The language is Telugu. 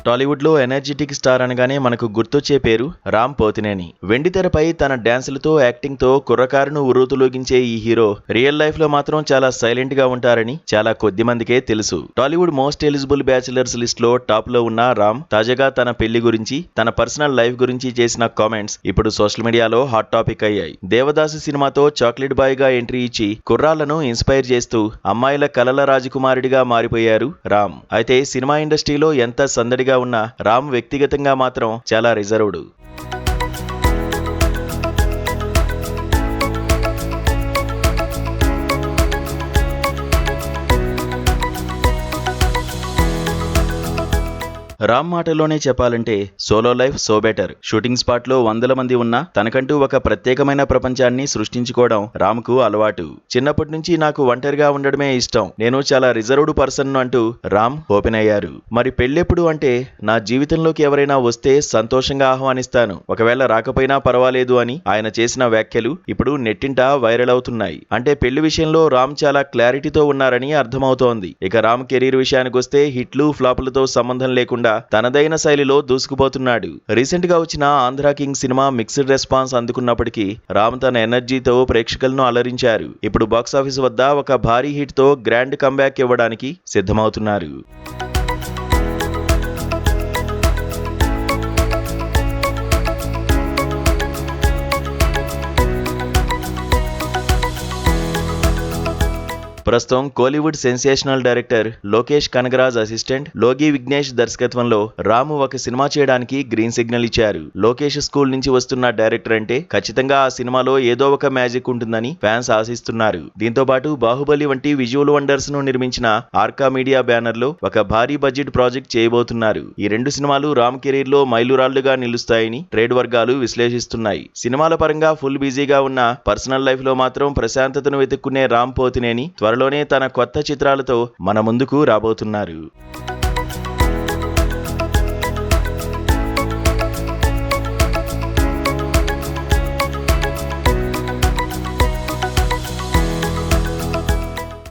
టాలీవుడ్ లో ఎనర్జెటిక్ స్టార్ అనగానే మనకు గుర్తొచ్చే పేరు రామ్ పోతినేని. వెండితెరపై తన డాన్సులతో యాక్టింగ్ తో కుర్రకారును ఉర్రూతులోగించే ఈ హీరో రియల్ లైఫ్ లో మాత్రం చాలా సైలెంట్ గా ఉంటారని చాలా కొద్ది మందికే తెలుసు. Tollywood most eligible bachelors list లో టాప్ లో ఉన్న రామ్ తాజాగా తన పెళ్లి గురించి, తన పర్సనల్ లైఫ్ గురించి చేసిన కామెంట్స్ ఇప్పుడు సోషల్ మీడియాలో హాట్ టాపిక్ అయ్యాయి. దేవదాసు సినిమాతో చాక్లెట్ బాయ్ గా ఎంట్రీ ఇచ్చి కుర్రాళ్లను ఇన్స్పైర్ చేస్తూ అమ్మాయిల కలల రాజకుమారుడిగా మారిపోయారు రామ్. అయితే సినిమా ఇండస్ట్రీలో ఎంత సందడిగా ఉన్న రామ్ వ్యక్తిగతంగా మాత్రం చాలా రిజర్వ్డ్. రామ్ మాటల్లోనే చెప్పాలంటే solo life so better. Shooting spot లో వందల మంది ఉన్నా తనకంటూ ఒక ప్రత్యేకమైన ప్రపంచాన్ని సృష్టించుకోవడం రామ్ కు అలవాటు. చిన్నప్పటి నుంచి నాకు ఒంటరిగా ఉండడమే ఇష్టం, నేను చాలా రిజర్వ్డ్ పర్సన్ అంటూ రామ్ ఓపెన్ అయ్యారు. మరి పెళ్ళెప్పుడు అంటే, నా జీవితంలోకి ఎవరైనా వస్తే సంతోషంగా ఆహ్వానిస్తాను, ఒకవేళ రాకపోయినా పర్వాలేదు అని ఆయన చేసిన వ్యాఖ్యలు ఇప్పుడు నెట్టింట వైరల్ అవుతున్నాయి. అంటే పెళ్లి విషయంలో రామ్ చాలా క్లారిటీతో ఉన్నారని అర్థమవుతోంది. ఇక రామ్ కెరీర్ విషయానికి వస్తే హిట్లు ఫ్లాపులతో సంబంధం లేకుండా తనదైన శైలిలో దూసుకుపోతున్నాడు. రీసెంట్ గా వచ్చిన ఆంధ్ర కింగ్ సినిమా మిక్స్డ్ రెస్పాన్స్ అందుకున్నప్పటికీ రామ్ తన ఎనర్జీతో ప్రేక్షకులను అలరించారు. ఇప్పుడు బాక్సాఫీస్ వద్ద ఒక భారీ హిట్ తో గ్రాండ్ కంబ్యాక్ ఇవ్వడానికి సిద్ధమవుతున్నారు. ప్రస్తుతం Kollywood sensational director Lokesh Kanagaraj assistant లోగి విఘ్నేష్ దర్శకత్వంలో రాము ఒక సినిమా చేయడానికి గ్రీన్ సిగ్నల్ ఇచ్చారు. లోకేష్ స్కూల్ నుంచి వస్తున్న డైరెక్టర్ అంటే ఖచ్చితంగా ఆ సినిమాలో ఏదో ఒక మ్యాజిక్ ఉంటుందని ఫ్యాన్స్ ఆశిస్తున్నారు. దీంతో పాటు బాహుబలి వంటి విజువల్ వండర్స్ ను నిర్మించిన ఆర్కా మీడియా బ్యానర్ లో ఒక భారీ బడ్జెట్ ప్రాజెక్ట్ చేయబోతున్నారు. ఈ రెండు సినిమాలు రామ్ కెరీర్ లో మైలురాళ్లుగా నిలుస్తాయని ట్రేడ్ వర్గాలు విశ్లేషిస్తున్నాయి. సినిమాల పరంగా ఫుల్ బిజీగా ఉన్న పర్సనల్ లైఫ్ లో మాత్రం ప్రశాంతతను వెతుక్కునే రామ్ పోతినేని త్వరలోనే తన కొత్త చిత్రాలతో మన ముందుకు రాబోతున్నారు.